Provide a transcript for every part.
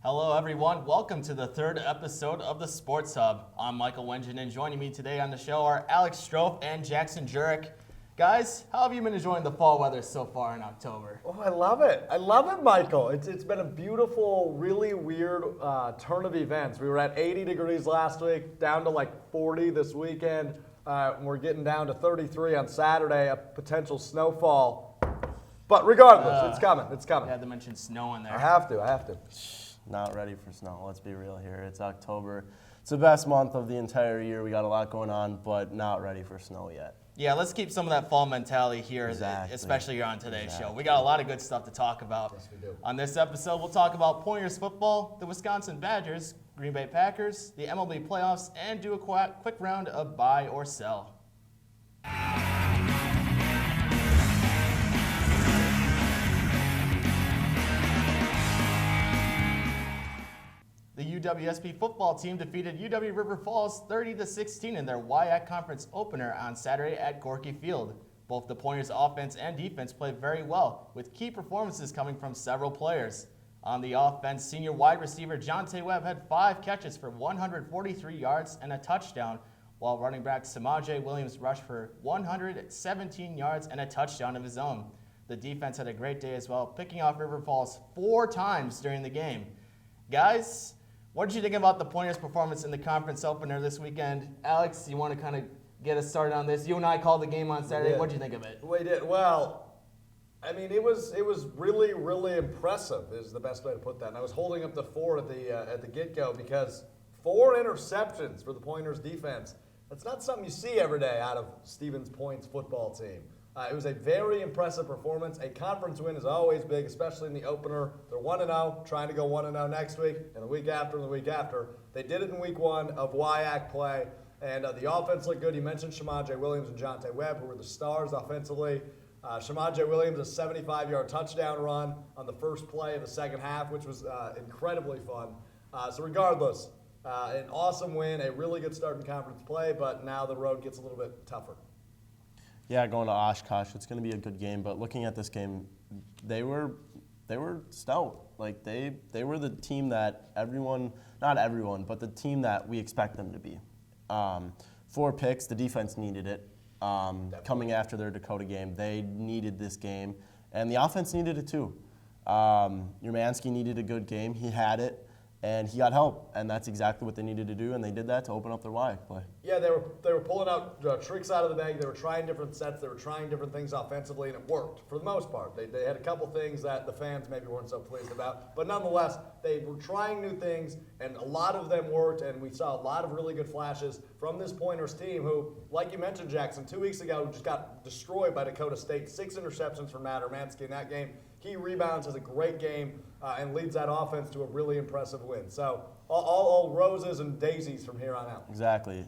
Hello, everyone. Welcome to the third episode of the Sports Hub. I'm Michael Wengrzyn, and joining me today on the show are Alex Strouf and Jackson Jirik. Guys, how have you been enjoying the fall weather so far in October? Oh, I love it. I love it, Michael. It's been a beautiful, really weird turn of events. We were at 80 degrees last week, down to like 40 this weekend. We're getting down to 33 on Saturday, a potential snowfall. But regardless, it's coming. It's coming. You had to mention snow in there. I have to. Not ready for snow. Let's be real here. It's October. It's the best month of the entire year. We got a lot going on, but not ready for snow yet. Yeah, let's keep some of that fall mentality here, Exactly. especially here on today's show. We got a lot of good stuff to talk about. Yes, we do. On this episode, we'll talk about Pointers football, the Wisconsin Badgers, Green Bay Packers, the MLB playoffs, and do a quick round of buy or sell. The UWSP football team defeated UW River Falls 30-16 in their WIAC conference opener on Saturday at Gorky Field. Both the Pointers offense and defense played very well, with key performances coming from several players. On the offense, senior wide receiver Jonte Webb had 5 catches for 143 yards and a touchdown, while running back Samaje Williams rushed for 117 yards and a touchdown of his own. The defense had a great day as well, picking off River Falls 4 times during the game. Guys, what did you think about the Pointers' performance in the conference opener this weekend? Alex, you want to kind of get us started on this? You and I called the game on Saturday. What did you think of it? We did. Well, I mean, it was really, really impressive is the best way to put that. And I was holding up the 4 at the get-go because 4 interceptions for the Pointers defense. That's not something you see every day out of Stevens Point's football team. It was a very impressive performance. A conference win is always big, especially in the opener. They're 1-0, trying to go 1-0 next week, and the week after, and the week after. They did it in week 1 of WIAC play, and the offense looked good. You mentioned Samaje Williams and Jonte Webb, who were the stars offensively. Samaje Williams, a 75-yard touchdown run on the first play of the second half, which was incredibly fun. So regardless, an awesome win, a really good start in conference play, but now the road gets a little bit tougher. Yeah, going to Oshkosh, it's going to be a good game. But looking at this game, they were stout. Like they were the team that not everyone, but the team that we expect them to be. 4 picks, the defense needed it. Coming after their Dakota game, they needed this game, and the offense needed it too. Urmanski needed a good game. He had it. And he got help, and that's exactly what they needed to do, and they did that to open up their WIAC play. Yeah, they were pulling out tricks out of the bag. They were trying different sets. They were trying different things offensively, and it worked for the most part. They had a couple things that the fans maybe weren't so pleased about, but nonetheless, they were trying new things, and a lot of them worked, and we saw a lot of really good flashes from this Pointers team who, like you mentioned, Jackson, 2 weeks ago just got destroyed by Dakota State. 6 interceptions from Matt Urmanski in that game. He rebounds, has a great game, and leads that offense to a really impressive win. So all roses and daisies from here on out. Exactly.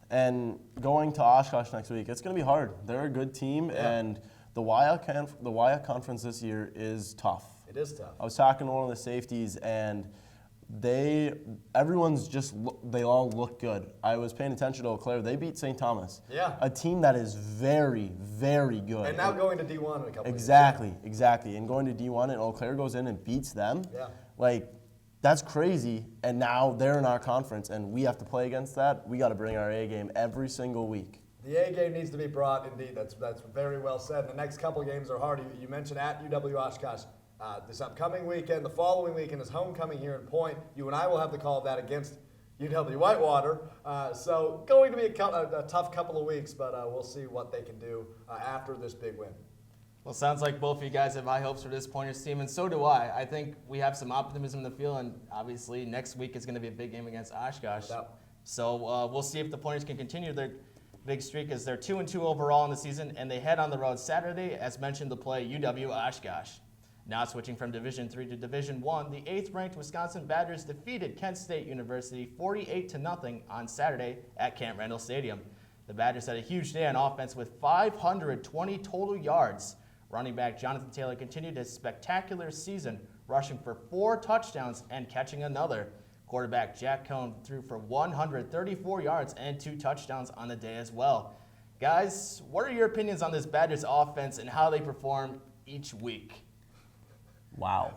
And going to Oshkosh next week, it's going to be hard. They're a good team, and the WIAC conference this year is tough. It is tough. I was talking to one of the safeties, and they all look good. I was paying attention to Eau Claire. They beat St. Thomas. Yeah. A team that is very, very good. And now going to D1 in a couple Exactly, years. exactly. And going to D1 and Eau Claire goes in and beats them. Yeah. Like, that's crazy. And now they're in our conference, and we have to play against that. We got to bring our A game every single week. The A game needs to be brought, indeed. That's very well said. The next couple of games are hard. You mentioned at UW Oshkosh. This upcoming weekend, the following weekend is homecoming here in Point. You and I will have the call of that against UW Whitewater. So going to be a tough couple of weeks, but we'll see what they can do after this big win. Well, sounds like both of you guys have high hopes for this Pointers team, and so do I. I think we have some optimism in the field, and obviously next week is going to be a big game against Oshkosh. So we'll see if the Pointers can continue their big streak, as they're 2-2 overall in the season, and they head on the road Saturday, as mentioned, to play UW Oshkosh. Now switching from Division III to Division I, the 8th-ranked Wisconsin Badgers defeated Kent State University 48-0 on Saturday at Camp Randall Stadium. The Badgers had a huge day on offense with 520 total yards. Running back Jonathan Taylor continued his spectacular season, rushing for 4 touchdowns and catching another. Quarterback Jack Cohn threw for 134 yards and 2 touchdowns on the day as well. Guys, what are your opinions on this Badgers offense and how they perform each week? Wow.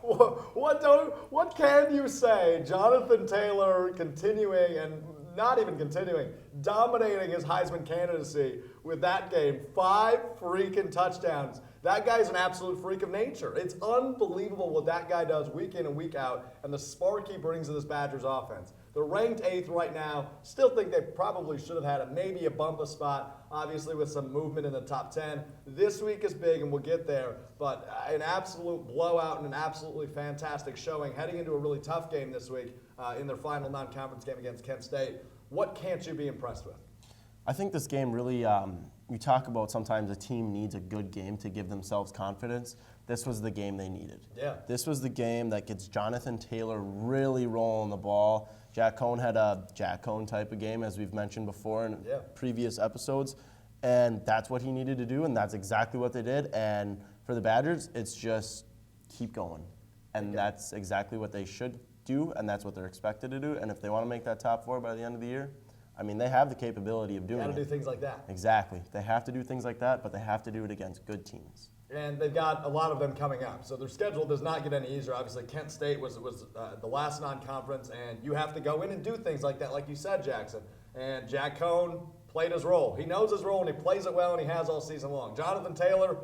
What can you say? Jonathan Taylor continuing and not even continuing, dominating his Heisman candidacy with that game. 5 freaking touchdowns. That guy's an absolute freak of nature. It's unbelievable what that guy does week in and week out, and the spark he brings to this Badgers offense. They're ranked 8th right now. Still think they probably should have had maybe a bump a spot, obviously with some movement in the top 10. This week is big, and we'll get there, but an absolute blowout and an absolutely fantastic showing heading into a really tough game this week in their final non-conference game against Kent State. What can't you be impressed with? I think this game really, you talk about sometimes a team needs a good game to give themselves confidence. This was the game they needed. Yeah. This was the game that gets Jonathan Taylor really rolling the ball. Jack Cohn had a Jack Cohn type of game, as we've mentioned before in previous episodes, and that's what he needed to do, and that's exactly what they did. And for the Badgers, it's just keep going. And that's exactly what they should do, and that's what they're expected to do. And if they want to make that top 4 by the end of the year, I mean, they have the capability of doing it. Got to do things like that. Exactly. They have to do things like that, but they have to do it against good teams. And they've got a lot of them coming up. So their schedule does not get any easier. Obviously, Kent State was the last non-conference, and you have to go in and do things like that, like you said, Jackson. And Jack Cohn played his role. He knows his role, and he plays it well, and he has all season long. Jonathan Taylor,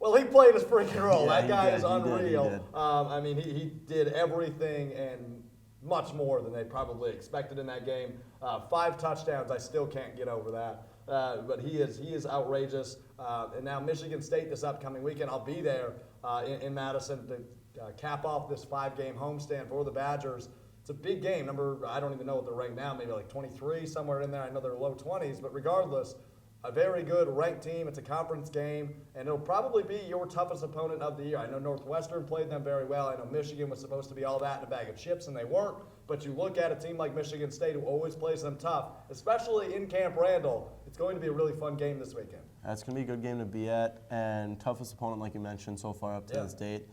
well, he played his freaking role. Yeah, that guy is he unreal. did. I mean, he did everything and much more than they probably expected in that game. 5 touchdowns, I still can't get over that. But he is outrageous. And now Michigan State this upcoming weekend. I'll be there in Madison to cap off this 5-game homestand for the Badgers. It's a big game. I don't even know what they're ranked now, maybe like 23, somewhere in there. I know they're low 20s, but regardless, a very good ranked team. It's a conference game, and it'll probably be your toughest opponent of the year. I know Northwestern played them very well. I know Michigan was supposed to be all that in a bag of chips, and they weren't. But you look at a team like Michigan State, who always plays them tough, especially in Camp Randall. It's going to be a really fun game this weekend. It's going to be a good game to be at, and toughest opponent, like you mentioned, so far up to this date.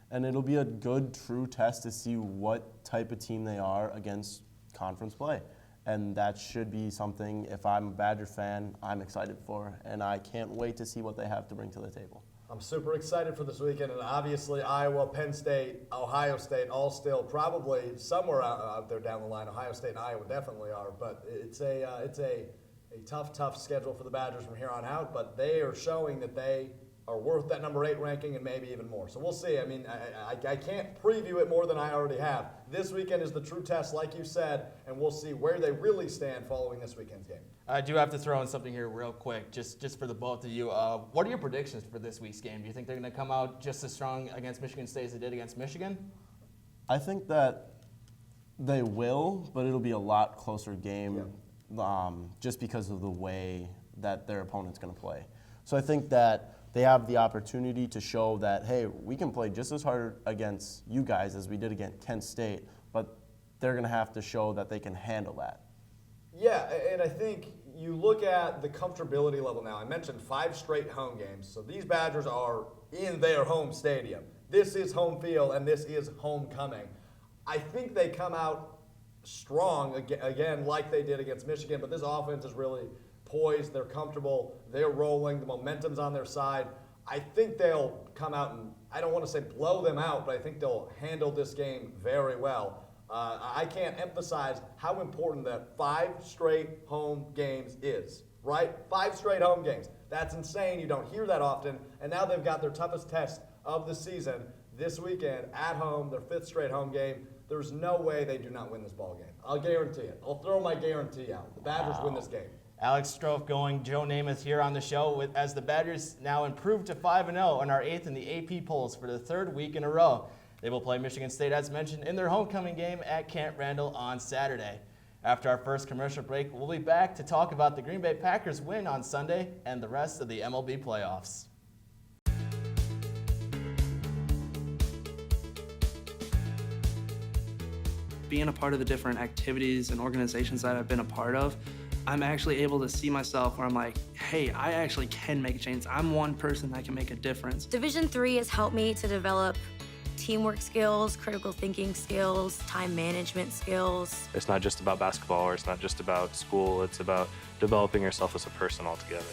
And it'll be a good, true test to see what type of team they are against conference play. And that should be something, if I'm a Badger fan, I'm excited for. And I can't wait to see what they have to bring to the table. I'm super excited for this weekend, and obviously Iowa, Penn State, Ohio State, all still probably somewhere out there down the line. Ohio State and Iowa definitely are, but it's a tough schedule for the Badgers from here on out. But they are showing that they are worth that number 8 ranking and maybe even more. So we'll see. I mean, I can't preview it more than I already have. This weekend is the true test, like you said, and we'll see where they really stand following this weekend's game. I do have to throw in something here real quick, just for the both of you. What are your predictions for this week's game? Do you think they're going to come out just as strong against Michigan State as they did against Michigan? I think that they will, but it'll be a lot closer game just because of the way that their opponent's going to play. So I think that they have the opportunity to show that, hey, we can play just as hard against you guys as we did against Kent State, but they're going to have to show that they can handle that. Yeah, and I think you look at the comfortability level now. I mentioned 5 straight home games, so these Badgers are in their home stadium. This is home field, and this is homecoming. I think they come out strong, again, like they did against Michigan, but this offense is really poised, they're comfortable, they're rolling, the momentum's on their side. I think they'll come out and, I don't want to say blow them out, but I think they'll handle this game very well. I can't emphasize how important that 5 straight home games is, right? 5 straight home games. That's insane. You don't hear that often. And now they've got their toughest test of the season this weekend at home, their 5th straight home game. There's no way they do not win this ball game. I'll guarantee it. I'll throw my guarantee out. The Badgers win this game. Alex Strouf going, Joe Namath here on the show as the Badgers now improved to 5-0 and are 8th in the AP polls for the 3rd week in a row. They will play Michigan State, as mentioned, in their homecoming game at Camp Randall on Saturday. After our first commercial break, we'll be back to talk about the Green Bay Packers win on Sunday and the rest of the MLB playoffs. Being a part of the different activities and organizations that I've been a part of, I'm actually able to see myself where I'm like, hey, I actually can make a change. I'm one person that can make a difference. Division III has helped me to develop teamwork skills, critical thinking skills, time management skills. It's not just about basketball, or it's not just about school. It's about developing yourself as a person altogether.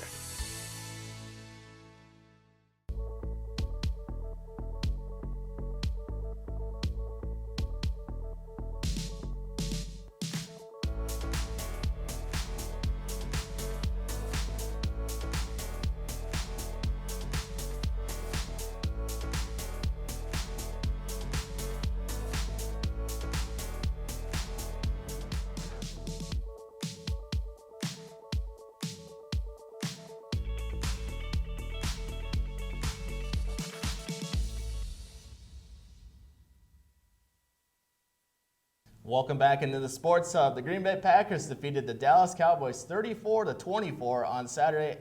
Welcome back into the Sports Hub. The Green Bay Packers defeated the Dallas Cowboys 34-24 on Sunday,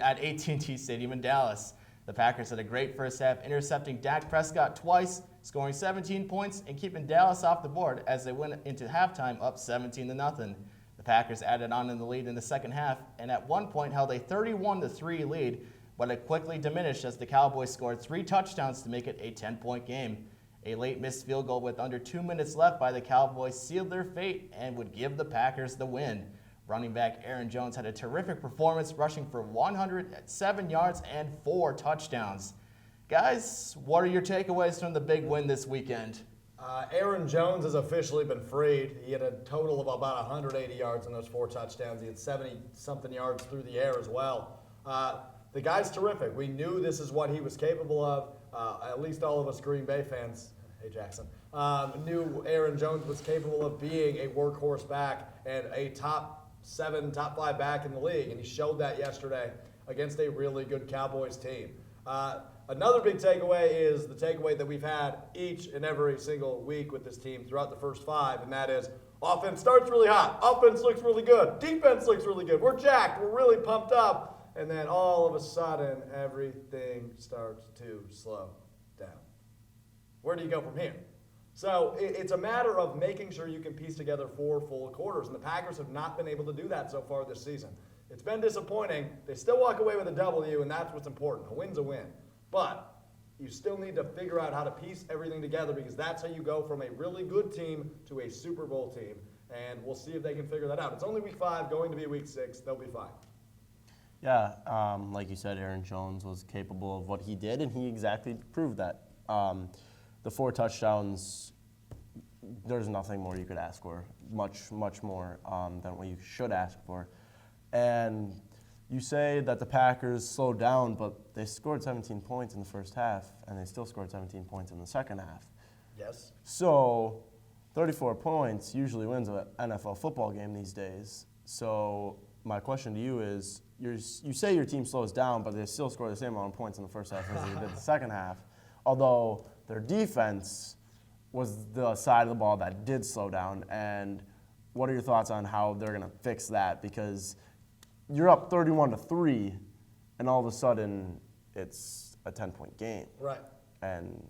at AT&T Stadium in Dallas. The Packers had a great first half, intercepting Dak Prescott twice, scoring 17 points and keeping Dallas off the board as they went into halftime up 17-0. The Packers added on in the lead in the second half and at one point held a 31-3 lead, but it quickly diminished as the Cowboys scored 3 touchdowns to make it a 10-point game. A late missed field goal with under 2 minutes left by the Cowboys sealed their fate and would give the Packers the win. Running back Aaron Jones had a terrific performance, rushing for 107 yards and 4 touchdowns. Guys, what are your takeaways from the big win this weekend? Aaron Jones has officially been freed. He had a total of about 180 yards in those 4 touchdowns. He had 70-something yards through the air as well. The guy's terrific. We knew this is what he was capable of. At least all of us Green Bay fans, hey Jackson, knew Aaron Jones was capable of being a workhorse back and a top 7, top 5 back in the league, and he showed that yesterday against a really good Cowboys team. Another big takeaway is the takeaway that we've had each and every single week with this team throughout the first 5, and that is offense starts really hot, offense looks really good, defense looks really good, we're jacked, we're really pumped up. And then all of a sudden, everything starts to slow down. Where do you go from here? So it's a matter of making sure you can piece together 4 full quarters, and the Packers have not been able to do that so far this season. It's been disappointing. They still walk away with a W, and that's what's important. A win's a win. But you still need to figure out how to piece everything together because that's how you go from a really good team to a Super Bowl team, and we'll see if they can figure that out. It's only week 5, going to be week 6. They'll be fine. Yeah, like you said, Aaron Jones was capable of what he did, and he exactly proved that. The 4 touchdowns, there's nothing more you could ask for, much more than what you should ask for. And you say that the Packers slowed down, but they scored 17 points in the first half, and they still scored 17 points in the second half. Yes. So 34 points usually wins an NFL football game these days. So my question to you is, you say your team slows down, but they still score the same amount of points in the first half as they did the second half, although their defense was the side of the ball that did slow down. And what are your thoughts on how they're going to fix that? Because you're up 31-3, and all of a sudden it's a 10-point game. Right. And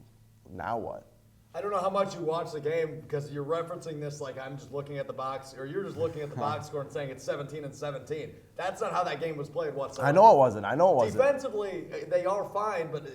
now what? I don't know how much you watch the game because you're referencing this like I'm just looking at the box, or you're just looking at the box score and saying it's 17-17. That's not how that game was played whatsoever. I know it wasn't. Defensively, they are fine, but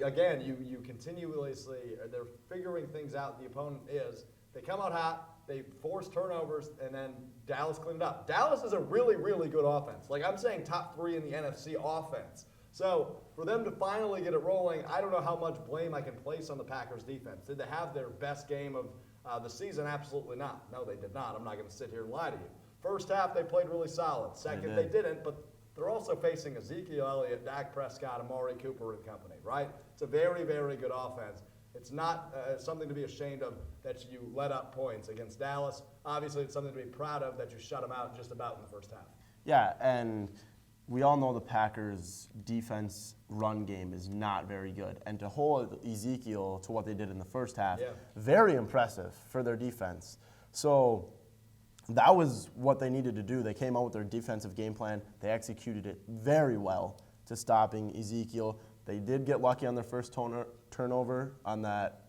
again, you continuously, they're figuring things out. The opponent is. They come out hot, they force turnovers, and then Dallas cleaned it up. Dallas is a really, really good offense. Like I'm saying top 3 in the NFC offense. So for them to finally get it rolling, I don't know how much blame I can place on the Packers defense. Did they have their best game of the season? Absolutely not. No, they did not. I'm not going to sit here and lie to you. First half, they played really solid. Second, they didn't, but they're also facing Ezekiel Elliott, Dak Prescott, Amari Cooper and company, right? It's a very, very good offense. It's not something to be ashamed of that you let up points against Dallas. Obviously, it's something to be proud of that you shut them out just about in the first half. Yeah, and we all know the Packers' defense run game is not very good. And to hold Ezekiel to what they did in the first half, very impressive for their defense. So that was what they needed to do. They came out with their defensive game plan. They executed it very well to stopping Ezekiel. They did get lucky on their first turnover on that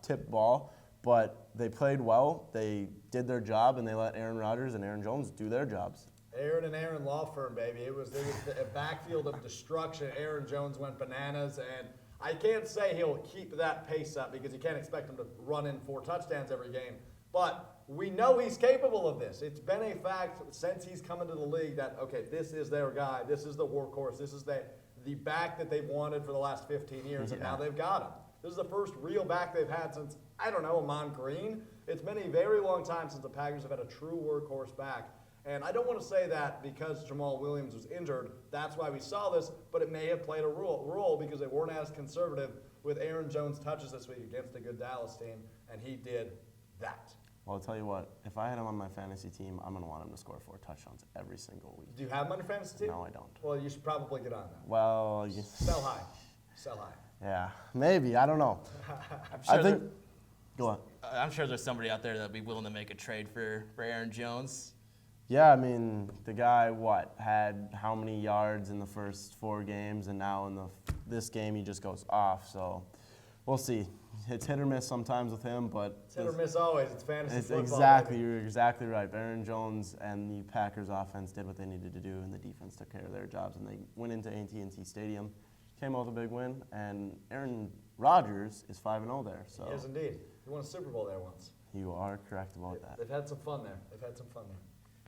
tip ball, but they played well. They did their job, and they let Aaron Rodgers and Aaron Jones do their jobs. Aaron and Aaron law firm, baby. It was a backfield of destruction. Aaron Jones went bananas, and I can't say he'll keep that pace up because you can't expect him to run in 4 touchdowns every game. But we know he's capable of this. It's been a fact since he's come into the league that, okay, this is their guy. This is the workhorse. This is the back that they've wanted for the last 15 years, and now they've got him. This is the first real back they've had since, I don't know, Amon Green. It's been a very long time since the Packers have had a true workhorse back. And I don't want to say that because Jamal Williams was injured, that's why we saw this, but it may have played a role because they weren't as conservative with Aaron Jones' touches this week against a good Dallas team, and he did that. Well, I'll tell you what, if I had him on my fantasy team, I'm going to want him to score 4 touchdowns every single week. Do you have him on your fantasy team? No, I don't. Well, you should probably get on that. Well, Sell high. Sell high. Yeah, maybe. I don't know. I'm sure Go on. I'm sure there's somebody out there that'd be willing to make a trade for Aaron Jones. Yeah, I mean, the guy, had how many yards in the first 4 games, and now in this game he just goes off. So we'll see. It's hit or miss sometimes with him, but It's hit or miss always. It's fantasy football. Exactly, baby. you're exactly right. Aaron Jones and the Packers offense did what they needed to do, and the defense took care of their jobs, and they went into AT&T Stadium, came out with a big win, and Aaron Rodgers is 5-0 there. So Yes, indeed. He won a Super Bowl there once. you are correct about that. They've had some fun there.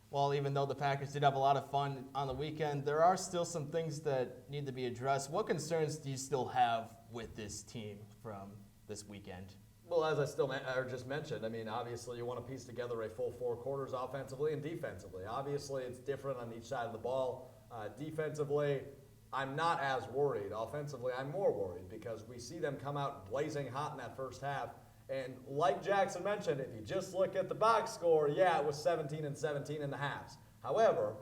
Well, even though the Packers did have a lot of fun on the weekend, there are still some things that need to be addressed. What concerns do you still have with this team from this weekend? Well, as I just mentioned, I mean, obviously you want to piece together a full 4 quarters offensively and defensively. Obviously, it's different on each side of the ball. Defensively, I'm not as worried. Offensively, I'm more worried because we see them come out blazing hot in that first half. And like Jackson mentioned, if you just look at the box score, yeah, it was 17-17 in the halves. However,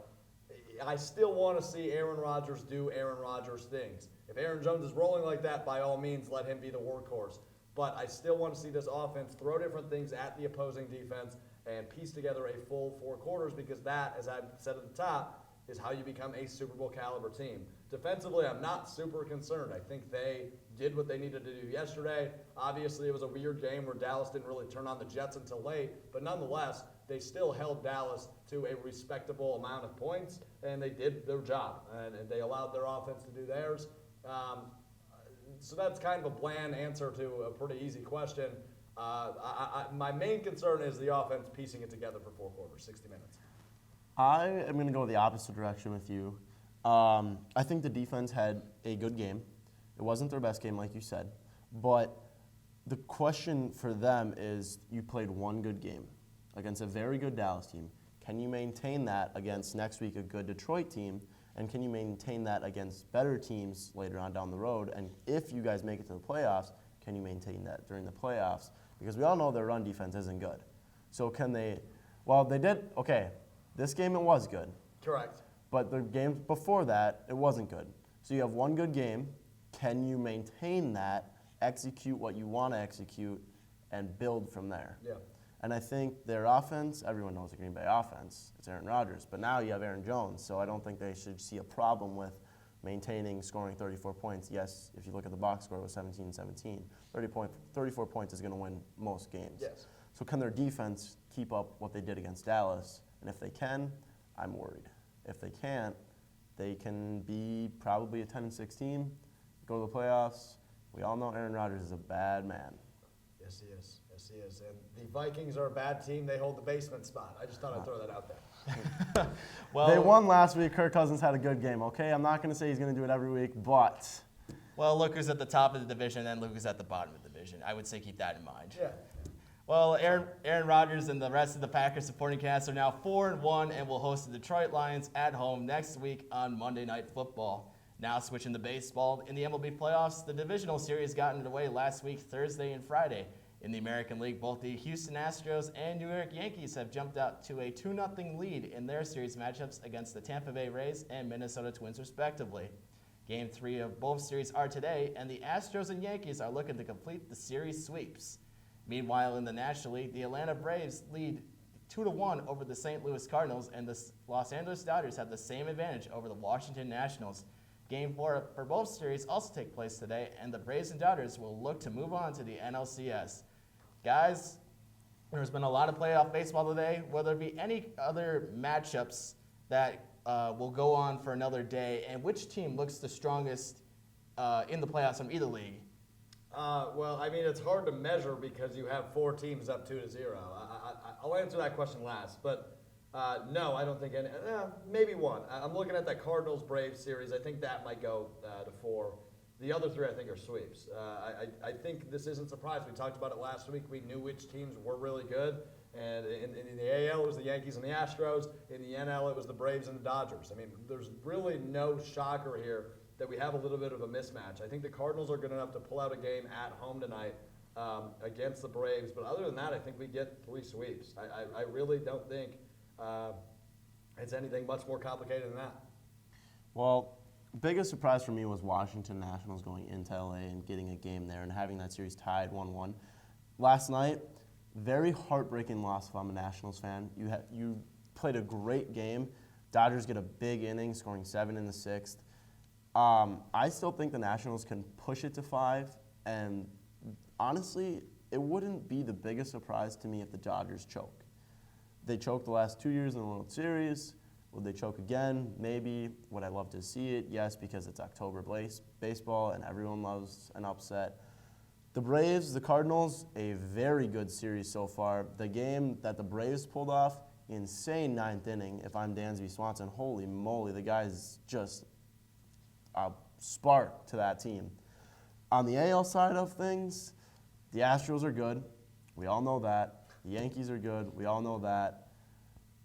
I still want to see Aaron Rodgers do Aaron Rodgers things. If Aaron Jones is rolling like that, by all means, let him be the workhorse. But I still want to see this offense throw different things at the opposing defense and piece together a full 4 quarters because that, as I said at the top, is how you become a Super Bowl caliber team. Defensively, I'm not super concerned. I think they did what they needed to do yesterday. Obviously, it was a weird game where Dallas didn't really turn on the Jets until late, but nonetheless, they still held Dallas to a respectable amount of points, and they did their job, and they allowed their offense to do theirs. So that's kind of a bland answer to a pretty easy question. My main concern is the offense piecing it together for 4 quarters, 60 minutes. I am going to go the opposite direction with you. I think the defense had a good game. It wasn't their best game, like you said. But the question for them is you played one good game against a very good Dallas team. Can you maintain that against next week a good Detroit team? And can you maintain that against better teams later on down the road? And if you guys make it to the playoffs, can you maintain that during the playoffs? Because we all know their run defense isn't good. So can they – well, they did – okay, this game it was good. Correct. But the games before that, it wasn't good. So you have one good game. Can you maintain that, execute what you want to execute, and build from there? Yeah. And I think their offense, everyone knows the Green Bay offense. It's Aaron Rodgers. But now you have Aaron Jones, so I don't think they should see a problem with maintaining scoring 34 points. Yes, if you look at the box score, it was 17-17. 34 points is going to win most games. Yes. So can their defense keep up what they did against Dallas? And if they can, I'm worried. If they can't, they can be probably a 10-6 team, go to the playoffs. We all know Aaron Rodgers is a bad man. Yes, he is. Yes, he is. And the Vikings are a bad team. They hold the basement spot. I just thought I'd throw that out there. Well, They won last week. Kirk Cousins had a good game, okay? I'm not going to say he's going to do it every week, but well, look who's at the top of the division and look who's at the bottom of the division. I would say keep that in mind. Yeah. Well, Aaron Rodgers and the rest of the Packers supporting cast are now 4-1 and will host the Detroit Lions at home next week on Monday Night Football. Now switching to baseball, in the MLB playoffs, the divisional series got underway last week, Thursday and Friday. In the American League, both the Houston Astros and New York Yankees have jumped out to a 2-0 lead in their series matchups against the Tampa Bay Rays and Minnesota Twins, respectively. Game 3 of both series are today, and the Astros and Yankees are looking to complete the series sweeps. Meanwhile, in the National League, the Atlanta Braves lead 2-1 over the St. Louis Cardinals, and the Los Angeles Dodgers have the same advantage over the Washington Nationals. Game 4 for both series also take place today, and the Braves and Dodgers will look to move on to the NLCS. Guys, there's been a lot of playoff baseball today. Will there be any other matchups that will go on for another day, and which team looks the strongest in the playoffs from either league? Well, I mean, it's hard to measure because you have 4 teams up 2-0. I'll answer that question last, but no, I don't think any. Maybe one. I'm looking at that Cardinals-Braves series. I think that might go to 4. The other 3, I think, are sweeps. I think this isn't surprising. We talked about it last week. We knew which teams were really good. And in the AL, it was the Yankees and the Astros. In the NL, it was the Braves and the Dodgers. I mean, there's really no shocker here that we have a little bit of a mismatch. I think the Cardinals are good enough to pull out a game at home tonight against the Braves. But other than that, I think we get 3 sweeps. I really don't think it's anything much more complicated than that. well, biggest surprise for me was Washington Nationals going into LA and getting a game there and having that series tied 1-1. Last night, very heartbreaking loss if I'm a Nationals fan. You played a great game. Dodgers get a big inning, scoring 7 in the 6th. I still think the Nationals can push it to 5, and honestly, it wouldn't be the biggest surprise to me if the Dodgers choke. They choked the last 2 years in the World Series. Would they choke again? Maybe. Would I love to see it? Yes, because it's October baseball and everyone loves an upset. The Braves, the Cardinals, a very good series so far. The game that the Braves pulled off, insane 9th inning. If I'm Dansby Swanson, holy moly, the guy's just a spark to that team. On the AL side of things, the Astros are good. We all know that. The Yankees are good. We all know that.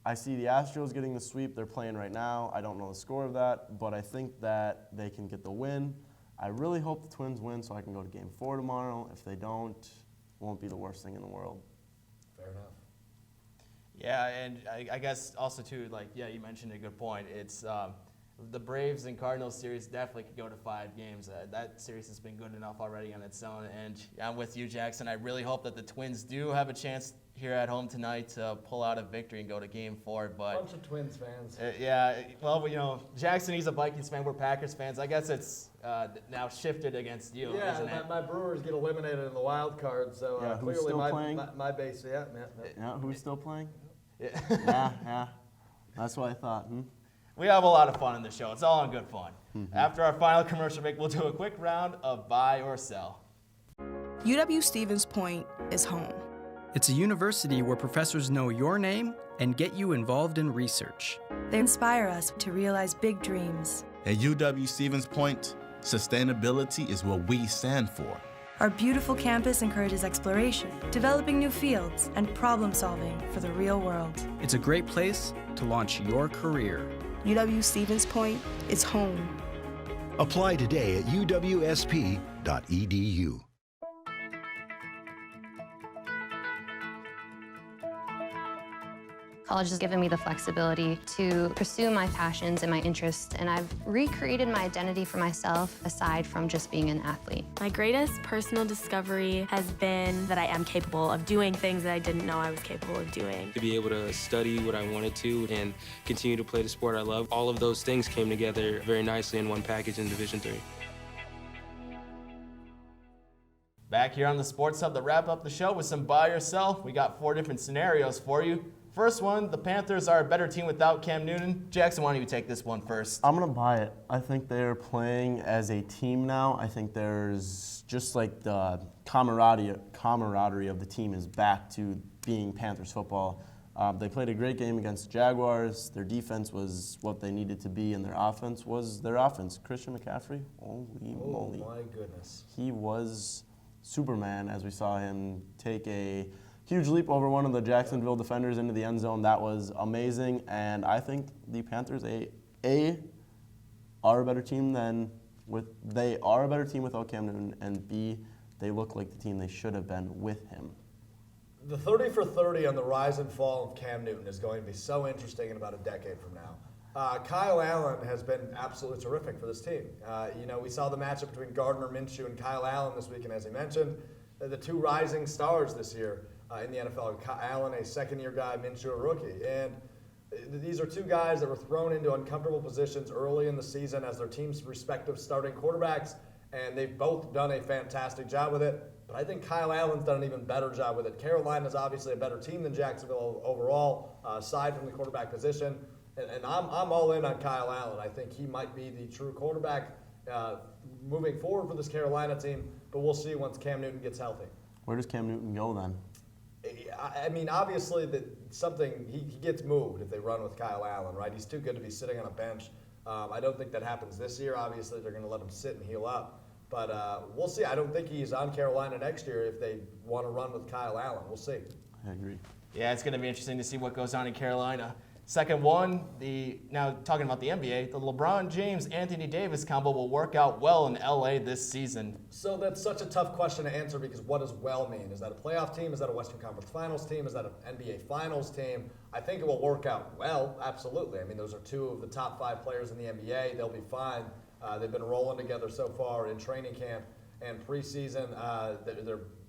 I see the Astros getting the sweep they're playing right now. I don't know the score of that, but I think that they can get the win. I really hope the Twins win so I can go to Game 4 tomorrow. If they don't, it won't be the worst thing in the world. Fair enough. Yeah, and I guess also too, like, yeah, you mentioned a good point. It's the Braves and Cardinals series definitely could go to 5 games. That series has been good enough already on its own. And I'm with you, Jackson. I really hope that the Twins do have a chance here at home tonight to pull out a victory and go to Game 4. But Bunch of Twins fans. yeah, well, you know, Jackson, he's a Vikings fan. We're Packers fans. I guess it's now shifted against you, Yeah, isn't it? my Brewers get eliminated in the wild card, so Yeah, who's clearly still playing? my base, yeah. Yeah, who's still playing? Yeah. Yeah. That's what I thought. We have a lot of fun in the show. It's all in good fun. After our final commercial break, we'll do a quick round of buy or sell. UW Stevens Point is home. It's a university where professors know your name and get you involved in research. They inspire us to realize big dreams. At UW Stevens Point, sustainability is what we stand for. Our beautiful campus encourages exploration, developing new fields, and problem solving for the real world. It's a great place to launch your career. UW Stevens Point is home. Apply today at uwsp.edu. College has given me the flexibility to pursue my passions and my interests, and I've recreated my identity for myself aside from just being an athlete. My greatest personal discovery has been that I am capable of doing things that I didn't know I was capable of doing. To be able to study what I wanted to and continue to play the sport I love, all of those things came together very nicely in one package in Division III. Back here on the Sports Hub to wrap up the show with some buy or sell. We got 4 different scenarios for you. First one, the Panthers are a better team without Cam Newton. Jackson, why don't you take this one first? I'm going to buy it. I think they're playing as a team now. I think there's just like the camaraderie of the team is back to being Panthers football. They played a great game against the Jaguars. Their defense was what they needed to be, and their offense was their offense. Christian McCaffrey, holy moly. Oh, my goodness. He was Superman as we saw him take a huge leap over one of the Jacksonville defenders into the end zone. That was amazing, and I think the Panthers are a better team without Cam Newton, and B, they look like the team they should have been with him. The 30 for 30 on the rise and fall of Cam Newton is going to be so interesting in about a decade from now. Kyle Allen has been absolutely terrific for this team. We saw the matchup between Gardner Minshew and Kyle Allen this week, and as he mentioned, the 2 rising stars this year in the NFL. Allen, a second-year guy, Minshew, a rookie. And these are 2 guys that were thrown into uncomfortable positions early in the season as their team's respective starting quarterbacks, and they've both done a fantastic job with it. But I think Kyle Allen's done an even better job with it. Carolina's obviously a better team than Jacksonville overall, aside from the quarterback position. And I'm all in on Kyle Allen. I think he might be the true quarterback moving forward for this Carolina team, but we'll see once Cam Newton gets healthy. Where does Cam Newton go then? I mean, obviously, he gets moved if they run with Kyle Allen, right? He's too good to be sitting on a bench. I don't think that happens this year. Obviously, they're going to let him sit and heal up. But we'll see. I don't think he's on Carolina next year if they want to run with Kyle Allen. We'll see. I agree. Yeah, it's going to be interesting to see what goes on in Carolina. Second one, now talking about the NBA, the LeBron James-Anthony Davis combo will work out well in LA this season. So that's such a tough question to answer because what does well mean? Is that a playoff team? Is that a Western Conference Finals team? Is that an NBA Finals team? I think it will work out well, absolutely. I mean, those are 2 of the top 5 players in the NBA. They'll be fine. They've been rolling together so far in training camp and preseason.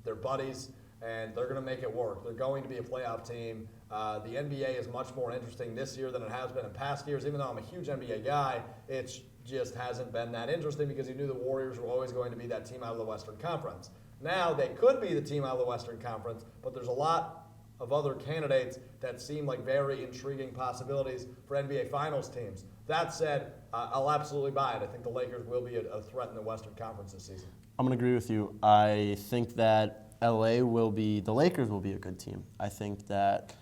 They're buddies. and they're going to make it work. They're going to be a playoff team. The NBA is much more interesting this year than it has been in past years. Even though I'm a huge NBA guy, it just hasn't been that interesting because you knew the Warriors were always going to be that team out of the Western Conference. Now they could be the team out of the Western Conference, but there's a lot of other candidates that seem like very intriguing possibilities for NBA Finals teams. That said, I'll absolutely buy it. I think the Lakers will be a threat in the Western Conference this season. I'm going to agree with you. I think that the Lakers will be a good team. I think that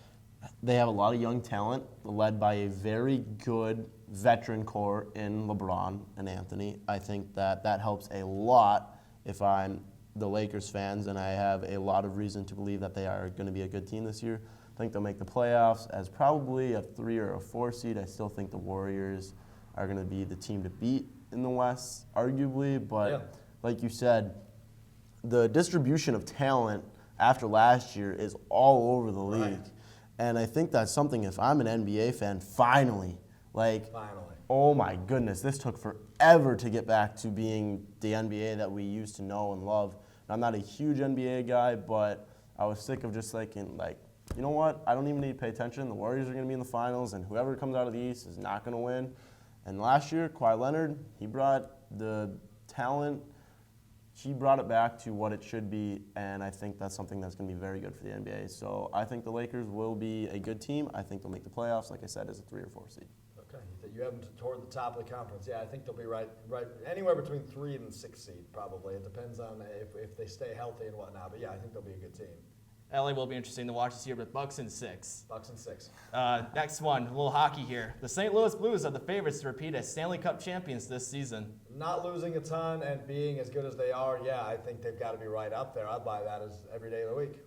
they have a lot of young talent led by a very good veteran core in LeBron and Anthony. I think that helps a lot if I'm the Lakers fans, and I have a lot of reason to believe that they are going to be a good team this year. I think they'll make the playoffs as probably a 3 or a 4 seed. I still think the Warriors are going to be the team to beat in the West, arguably, but like you said, the distribution of talent after last year is all over the league. Right. And I think that's something, if I'm an NBA fan, finally, oh my goodness, this took forever to get back to being the NBA that we used to know and love. And I'm not a huge NBA guy, but I was sick of just thinking, you know what, I don't even need to pay attention. The Warriors are going to be in the finals, and whoever comes out of the East is not going to win. And last year, Kawhi Leonard, he brought the talent. He brought it back to what it should be, and I think that's something that's going to be very good for the NBA. So I think the Lakers will be a good team. I think they'll make the playoffs, like I said, as a 3 or 4 seed. Okay, you have them toward the top of the conference. Yeah, I think they'll be right anywhere between 3 and 6 seed, probably. It depends on if they stay healthy and whatnot. But yeah, I think they'll be a good team. LA will be interesting to watch this year, but Bucks in 6. Bucks in 6. Next one, a little hockey here. The St. Louis Blues are the favorites to repeat as Stanley Cup champions this season. Not losing a ton and being as good as they are, yeah, I think they've got to be right up there. I'd buy that as every day of the week.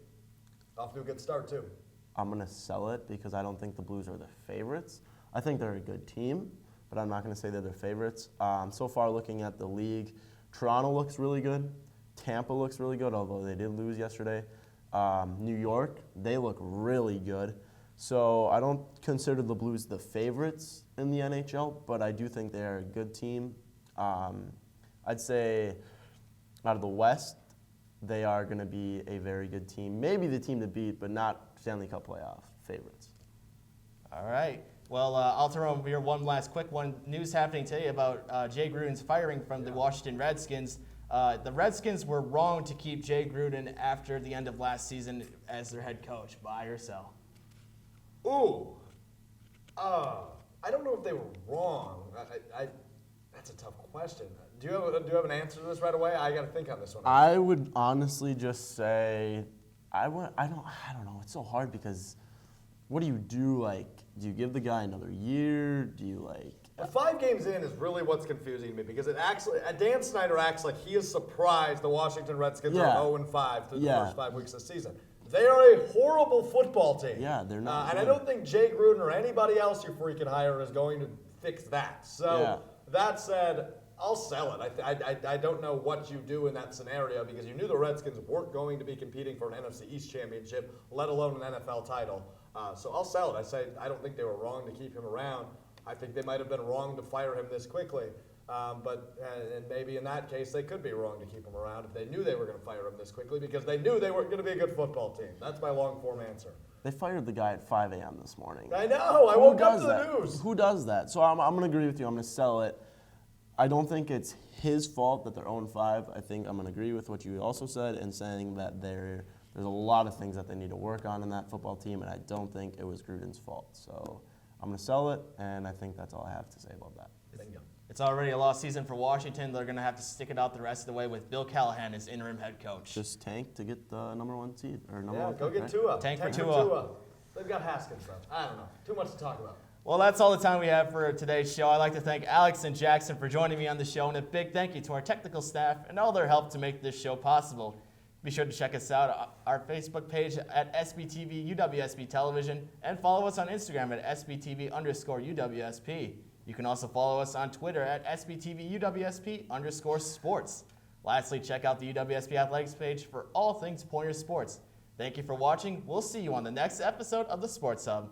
Off to a good start, too. I'm going to sell it because I don't think the Blues are the favorites. I think they're a good team, but I'm not going to say they're their favorites. So far, looking at the league, Toronto looks really good. Tampa looks really good, although they did lose yesterday. New York, they look really good. So I don't consider the Blues the favorites in the NHL, but I do think they're a good team. I'd say out of the West, they are going to be a very good team. Maybe the team to beat, but not Stanley Cup playoff favorites. All right. Well, I'll throw over here one last quick one. News happening today about Jay Gruden's firing from the Washington Redskins. The Redskins were wrong to keep Jay Gruden after the end of last season as their head coach. Buy or sell? I don't know if they were wrong. That's a tough question. Do you have an answer to this right away? I got to think on this one. I would honestly just say I don't know. It's so hard because what do you do? Do you give the guy another year? Do you The 5 games in is really what's confusing me because Dan Snyder acts like he is surprised the Washington Redskins are 0-5 through the first 5 weeks of the season. They are a horrible football team. Yeah, they're not. And I don't think Jay Gruden or anybody else you freaking hire is going to fix that. So that said, I'll sell it. I don't know what you do in that scenario because you knew the Redskins weren't going to be competing for an NFC East championship, let alone an NFL title. So I'll sell it. I say I don't think they were wrong to keep him around. I think they might have been wrong to fire him this quickly. But maybe in that case, they could be wrong to keep him around if they knew they were going to fire him this quickly because they knew they weren't going to be a good football team. That's my long-form answer. They fired the guy at 5 a.m. this morning. I know. I woke up to the news. Who does that? So I'm going to agree with you. I'm going to sell it. I don't think it's his fault that they're 0-5. I think I'm going to agree with what you also said in saying that there's a lot of things that they need to work on in that football team, and I don't think it was Gruden's fault. So I'm going to sell it, and I think that's all I have to say about that. Bingo. It's already a lost season for Washington. They're going to have to stick it out the rest of the way with Bill Callahan as interim head coach. Just tank to get the number 1 seed or number 1 go pick, get Tua. Tank for Tua. They've got Haskins, though. I don't know. Too much to talk about. Well, that's all the time we have for today's show. I'd like to thank Alex and Jackson for joining me on the show, and a big thank you to our technical staff and all their help to make this show possible. Be sure to check us out our Facebook page at SBTV UWSP Television and follow us on Instagram at SBTV_UWSP. You can also follow us on Twitter at SBTV UWSP_sports. Lastly, check out the UWSP Athletics page for all things Pointer Sports. Thank you for watching. We'll see you on the next episode of the Sports Hub.